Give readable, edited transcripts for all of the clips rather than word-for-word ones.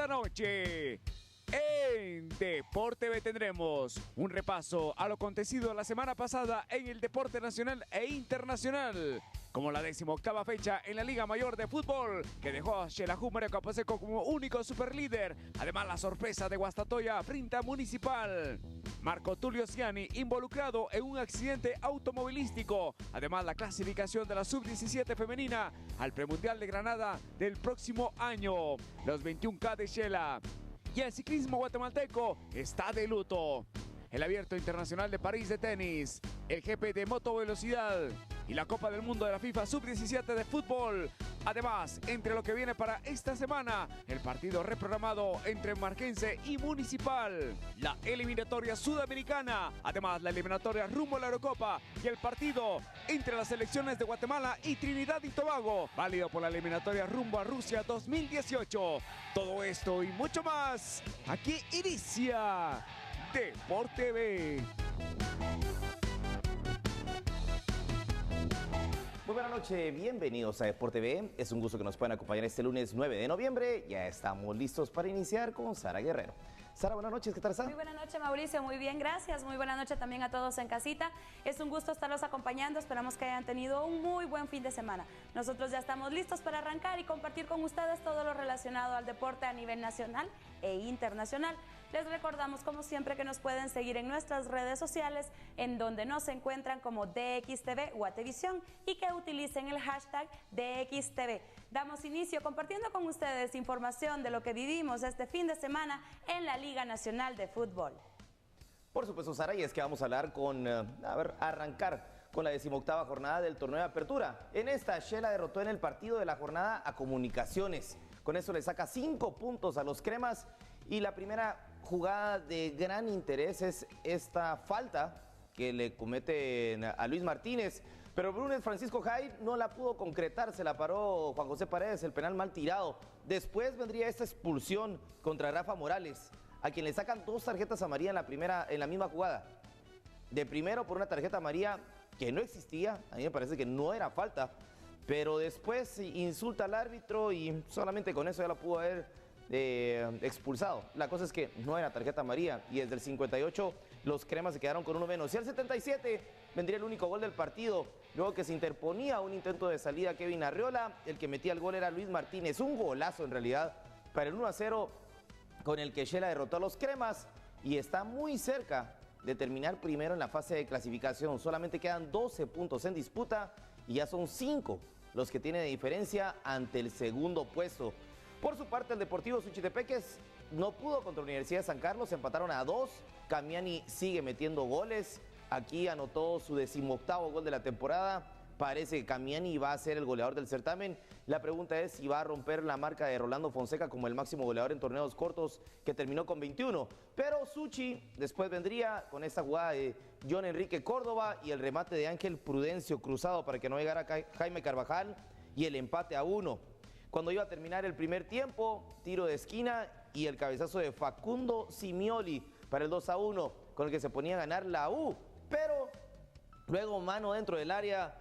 esta noche. En Deporte B tendremos un repaso a lo acontecido la semana pasada en el deporte nacional e internacional, como la 18ª fecha en la Liga Mayor de Fútbol, que dejó a Xelajú Mario Camposeco como único superlíder. Además, la sorpresa de Guastatoya frente a Municipal. Marco Tulio Ciani involucrado en un accidente automovilístico. Además, la clasificación de la Sub-17 femenina al Premundial de Granada del próximo año. Los 21K de Xela. Y el ciclismo guatemalteco está de luto. El Abierto Internacional de París de tenis, el GP de motovelocidad y la Copa del Mundo de la FIFA Sub-17 de fútbol. Además, entre lo que viene para esta semana, el partido reprogramado entre Marquense y Municipal, la eliminatoria sudamericana, además la eliminatoria rumbo a la Eurocopa y el partido entre las selecciones de Guatemala y Trinidad y Tobago, válido por la eliminatoria rumbo a Rusia 2018. Todo esto y mucho más, aquí inicia Deporte B. Muy buena noche, bienvenidos a Deporte B. Es un gusto que nos puedan acompañar este lunes 9 de noviembre. Ya estamos listos para iniciar con Sara Guerrero. Sara, buenas noches, ¿qué tal estás? Muy buena noche, Mauricio, muy bien, gracias. Muy buena noche también a todos en casita. Es un gusto estarlos acompañando, esperamos que hayan tenido un muy buen fin de semana. Nosotros ya estamos listos para arrancar y compartir con ustedes todo lo relacionado al deporte a nivel nacional e internacional. Les recordamos, como siempre, que nos pueden seguir en nuestras redes sociales, en donde nos encuentran como DXTV Guatevisión, y que utilicen el hashtag DXTV. Damos inicio compartiendo con ustedes información de lo que vivimos este fin de semana en la Liga Nacional de Fútbol. Por supuesto, Sara, y es que vamos a hablar arrancar con la 18ª jornada del torneo de apertura. En esta, Xela derrotó en el partido de la jornada a Comunicaciones. Con eso le saca 5 puntos a los cremas. Y la primera jugada de gran interés es esta falta que le comete a Luis Martínez. Pero Brunes Francisco Jair no la pudo concretar, se la paró Juan José Paredes, el penal mal tirado. Después vendría esta expulsión contra Rafa Morales, a quien le sacan 2 tarjetas amarillas en la misma jugada. De primero por una tarjeta amarilla que no existía, a mí me parece que no era falta, pero después insulta al árbitro y solamente con eso ya la pudo haber expulsado. La cosa es que no era tarjeta amarilla y desde el 58 los cremas se quedaron con uno menos. Y al 77 vendría el único gol del partido, luego que se interponía un intento de salida Kevin Arriola. El que metía el gol era Luis Martínez, un golazo en realidad para el 1-0 con el que Xela derrotó a los cremas y está muy cerca de terminar primero en la fase de clasificación. Solamente quedan 12 puntos en disputa y ya son 5 los que tiene de diferencia ante el segundo puesto. Por su parte, el Deportivo Suchitepeques no pudo contra la Universidad de San Carlos, empataron a 2. Camiani sigue metiendo goles. Aquí anotó su 18º gol de la temporada. Parece que Camiani va a ser el goleador del certamen. La pregunta es si va a romper la marca de Rolando Fonseca como el máximo goleador en torneos cortos, que terminó con 21. Pero Suchi después vendría con esta jugada de John Enrique Córdoba y el remate de Ángel Prudencio cruzado para que no llegara Jaime Carvajal y el empate a 1. Cuando iba a terminar el primer tiempo, tiro de esquina y el cabezazo de Facundo Simioli para el 2-1, con el que se ponía a ganar la U. Pero luego mano dentro del área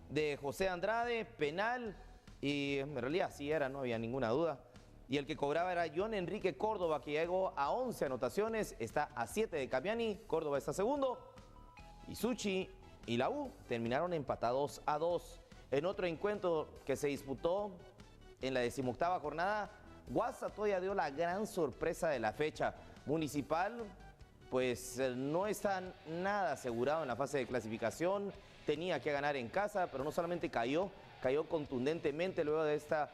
de José Andrade, penal, y en realidad sí era, no había ninguna duda. Y el que cobraba era John Enrique Córdoba, que llegó a 11 anotaciones, está a 7 de Camiani, Córdoba está segundo, y Suchi y la U terminaron empatados a 2. En otro encuentro que se disputó en la 18ª jornada, Guastatoya dio la gran sorpresa de la fecha. Municipal, pues no está nada asegurado en la fase de clasificación, tenía que ganar en casa, pero no solamente cayó contundentemente luego de esta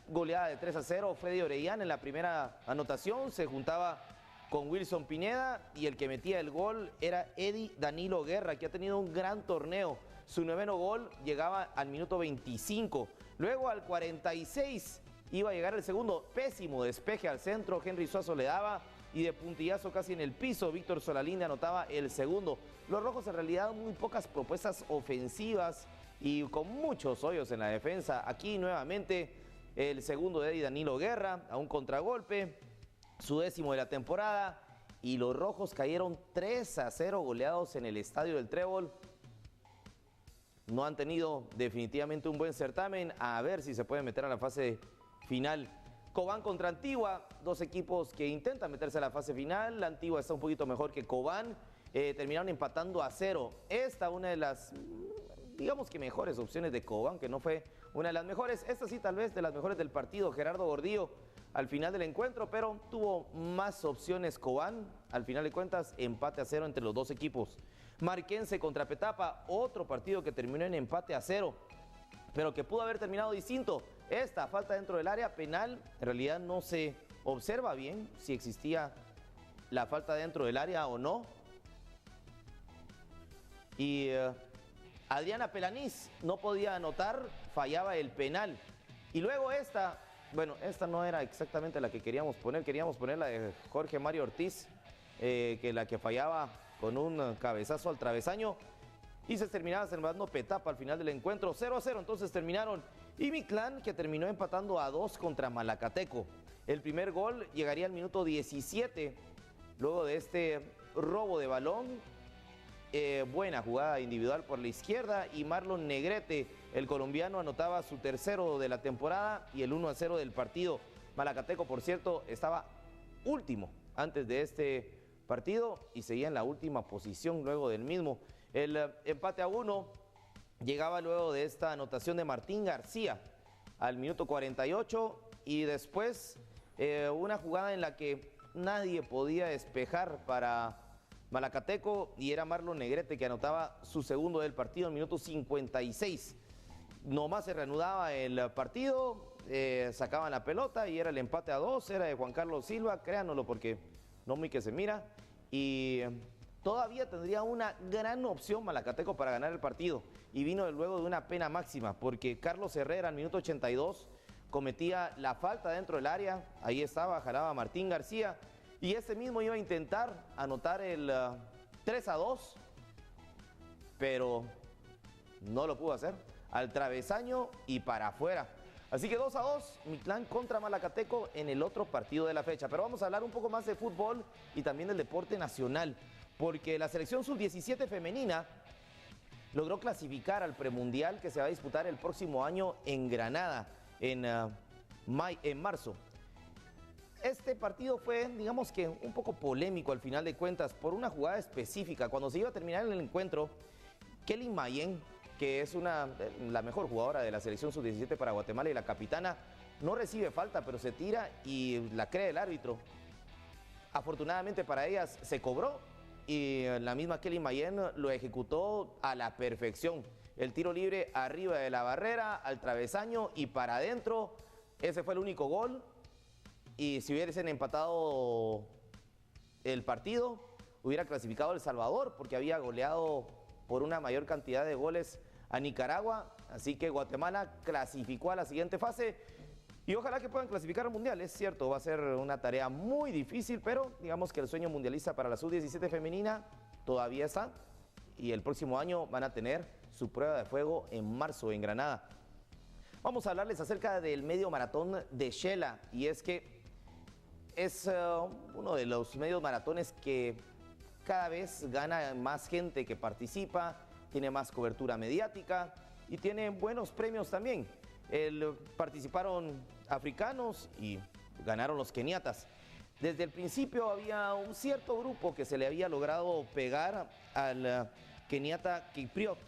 goleada de 3-0. Freddy Orellana en la primera anotación se juntaba con Wilson Pineda y el que metía el gol era Eddie Danilo Guerra, que ha tenido un gran torneo. Su 9º gol llegaba al minuto 25. Luego al 46 iba a llegar el segundo. Pésimo despeje al centro, Henry Suazo le daba y de puntillazo casi en el piso, Víctor Solalinde anotaba el segundo. Los rojos en realidad muy pocas propuestas ofensivas y con muchos hoyos en la defensa. Aquí nuevamente el segundo de Eddie Danilo Guerra a un contragolpe, su 10º de la temporada, y los rojos cayeron 3-0 goleados en el Estadio del Trébol. No han tenido definitivamente un buen certamen, a ver si se pueden meter a la fase final Cobán contra Antigua, dos equipos que intentan meterse a la fase final. La Antigua está un poquito mejor que Cobán. Terminaron empatando a 0. Esta, una de las, digamos que mejores opciones de Cobán, que no fue una de las mejores. Esta sí, tal vez de las mejores del partido. Gerardo Gordillo al final del encuentro, pero tuvo más opciones Cobán. Al final de cuentas, empate a 0 entre los dos equipos. Marquense contra Petapa, otro partido que terminó en empate a 0, pero que pudo haber terminado distinto. Esta falta dentro del área penal, en realidad no se observa bien si existía la falta dentro del área o no. Y Adriana Pelanís no podía anotar, fallaba el penal. Y luego esta, bueno, esta no era exactamente la que queríamos poner la de Jorge Mario Ortiz, que la que fallaba con un cabezazo al travesaño. Y se terminaba salvando Petapa al final del encuentro, 0-0, entonces terminaron. Y Mictlán, que terminó empatando a 2 contra Malacateco. El primer gol llegaría al minuto 17, luego de este robo de balón. Buena jugada individual por la izquierda y Marlon Negrete, el colombiano, anotaba su tercero de la temporada y el 1-0 del partido. Malacateco, por cierto, estaba último antes de este partido y seguía en la última posición luego del mismo. El empate a 1 llegaba luego de esta anotación de Martín García al minuto 48 y después una jugada en la que nadie podía despejar para Malacateco y era Marlon Negrete que anotaba su segundo del partido en minuto 56. Nomás se reanudaba el partido, sacaban la pelota y era el empate a 2, era de Juan Carlos Silva, créanoslo porque no muy que se mira, y todavía tendría una gran opción Malacateco para ganar el partido y vino luego de una pena máxima porque Carlos Herrera al minuto 82 cometía la falta dentro del área, ahí estaba, jalaba Martín García y ese mismo iba a intentar anotar el 3-2, pero no lo pudo hacer, al travesaño y para afuera. Así que 2-2, Mictlán contra Malacateco en el otro partido de la fecha. Pero vamos a hablar un poco más de fútbol y también del deporte nacional, porque la selección sub-17 femenina logró clasificar al premundial que se va a disputar el próximo año en Granada, en marzo. Este partido fue, digamos que, un poco polémico al final de cuentas por una jugada específica. Cuando se iba a terminar el encuentro, Kelly Mayen, que es la mejor jugadora de la selección sub-17 para Guatemala y la capitana, no recibe falta, pero se tira y la cree el árbitro. Afortunadamente para ellas se cobró y la misma Kelly Mayen lo ejecutó a la perfección. El tiro libre arriba de la barrera, al travesaño y para adentro. Ese fue el único gol. Y si hubiesen empatado el partido, hubiera clasificado El Salvador porque había goleado por una mayor cantidad de goles a Nicaragua. Así que Guatemala clasificó a la siguiente fase y ojalá que puedan clasificar al Mundial. Es cierto, va a ser una tarea muy difícil, pero digamos que el sueño mundialista para la sub-17 femenina todavía está y el próximo año van a tener su prueba de fuego en marzo en Granada. Vamos a hablarles acerca del medio maratón de Xela y es que es uno de los medios maratones que cada vez gana más gente que participa, tiene más cobertura mediática y tiene buenos premios también. Participaron africanos y ganaron los keniatas. Desde el principio había un cierto grupo que se le había logrado pegar al keniata Kipriot,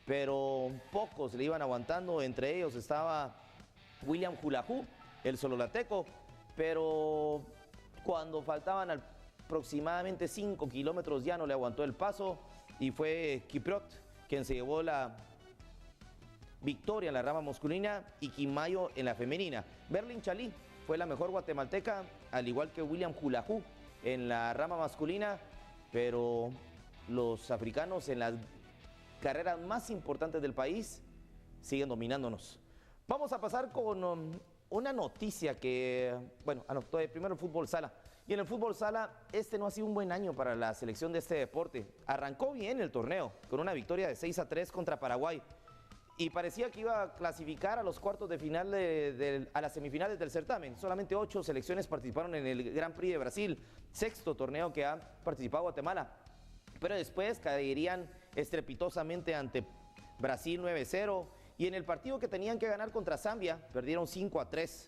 pero pocos le iban aguantando. Entre ellos estaba William Julahu, el sololateco, pero cuando faltaban aproximadamente 5 kilómetros ya no le aguantó el paso y fue Kipriot quien se llevó la victoria en la rama masculina y Quimayo en la femenina. Berlin Chalí fue la mejor guatemalteca, al igual que William Julahu en la rama masculina, pero los africanos en las carreras más importantes del país siguen dominándonos. Vamos a pasar con una noticia que, bueno, anotó primero el fútbol sala. Y en el fútbol sala, este no ha sido un buen año para la selección de este deporte. Arrancó bien el torneo, con una victoria de 6-3 contra Paraguay. Y parecía que iba a clasificar a los cuartos de final, a las semifinales del certamen. Solamente 8 selecciones participaron en el Gran Prix de Brasil, sexto torneo que ha participado Guatemala. Pero después caerían estrepitosamente ante Brasil 9-0. Y en el partido que tenían que ganar contra Zambia, perdieron 5-3.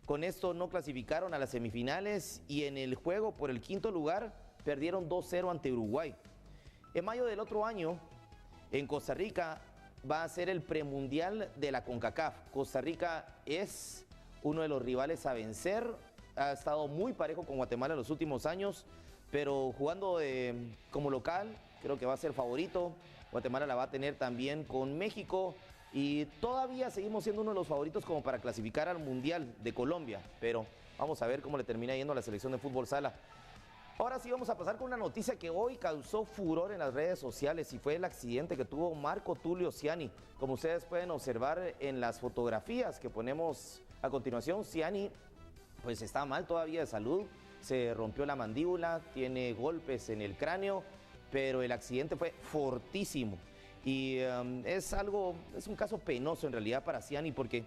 Con esto no clasificaron a las semifinales y en el juego por el quinto lugar perdieron 2-0 ante Uruguay. En mayo del otro año, en Costa Rica, va a ser el premundial de la CONCACAF. Costa Rica es uno de los rivales a vencer. Ha estado muy parejo con Guatemala en los últimos años, pero jugando como local, creo que va a ser favorito. Guatemala la va a tener también con México y todavía seguimos siendo uno de los favoritos como para clasificar al Mundial de Colombia, pero vamos a ver cómo le termina yendo a la selección de fútbol sala. Ahora sí vamos a pasar con una noticia que hoy causó furor en las redes sociales y fue el accidente que tuvo Marco Tulio Ciani. Como ustedes pueden observar en las fotografías que ponemos a continuación, Ciani pues está mal todavía de salud, se rompió la mandíbula, tiene golpes en el cráneo, pero el accidente fue fortísimo y es un caso penoso en realidad para Ciani porque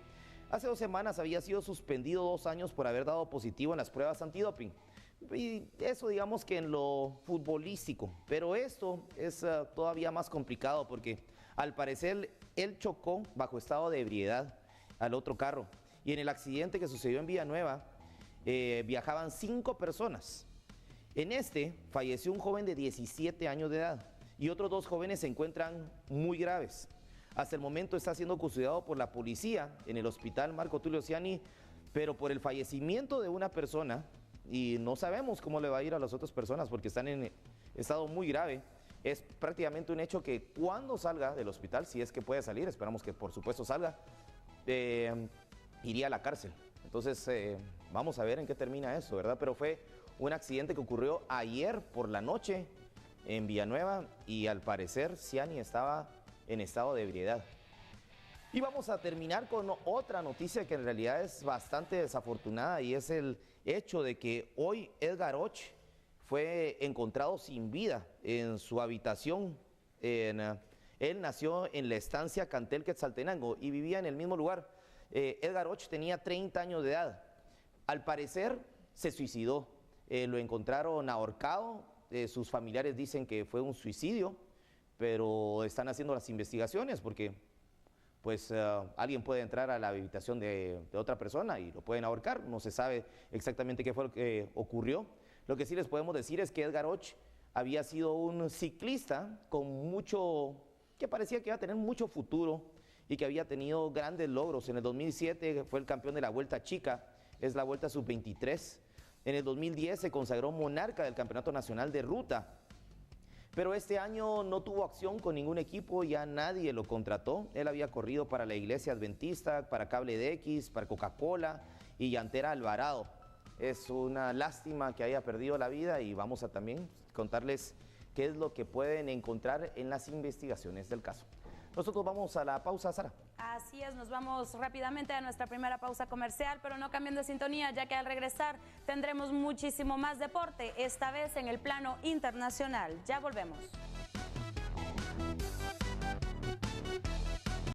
hace 2 semanas había sido suspendido 2 años por haber dado positivo en las pruebas antidoping. Y eso digamos que en lo futbolístico, pero esto es todavía más complicado porque al parecer él chocó bajo estado de ebriedad al otro carro y en el accidente que sucedió en Villanueva viajaban 5 personas. En este falleció un joven de 17 años de edad y otros 2 jóvenes se encuentran muy graves. Hasta el momento está siendo custodiado por la policía en el hospital Marco Tulio Ciani, pero por el fallecimiento de una persona y no sabemos cómo le va a ir a las otras personas porque están en estado muy grave. Es prácticamente un hecho que cuando salga del hospital, si es que puede salir, esperamos que por supuesto salga, iría a la cárcel. Entonces vamos a ver en qué termina eso, ¿verdad? Pero fue un accidente que ocurrió ayer por la noche en Villanueva y al parecer Ciani estaba en estado de ebriedad. Y vamos a terminar con otra noticia que en realidad es bastante desafortunada y es el hecho de que hoy Edgar Och fue encontrado sin vida en su habitación. Él nació en la estancia Cantel Quetzaltenango y vivía en el mismo lugar. Edgar Och tenía 30 años de edad. Al parecer se suicidó. Lo encontraron ahorcado. Sus familiares dicen que fue un suicidio, pero están haciendo las investigaciones porque pues alguien puede entrar a la habitación de otra persona y lo pueden ahorcar. No se sabe exactamente qué fue lo que ocurrió. Lo que sí les podemos decir es que Edgar Och había sido un ciclista que parecía que iba a tener mucho futuro y que había tenido grandes logros. En el 2007 fue el campeón de la Vuelta Chica, es la Vuelta Sub-23. En el 2010 se consagró monarca del Campeonato Nacional de Ruta. Pero este año no tuvo acción con ningún equipo, ya nadie lo contrató. Él había corrido para la Iglesia Adventista, para Cable DX, para Coca-Cola y Llantera Alvarado. Es una lástima que haya perdido la vida y vamos a también contarles qué es lo que pueden encontrar en las investigaciones del caso. Nosotros vamos a la pausa, Sara. Así es, nos vamos rápidamente a nuestra primera pausa comercial, pero no cambien de sintonía, ya que al regresar tendremos muchísimo más deporte, esta vez en el plano internacional. Ya volvemos.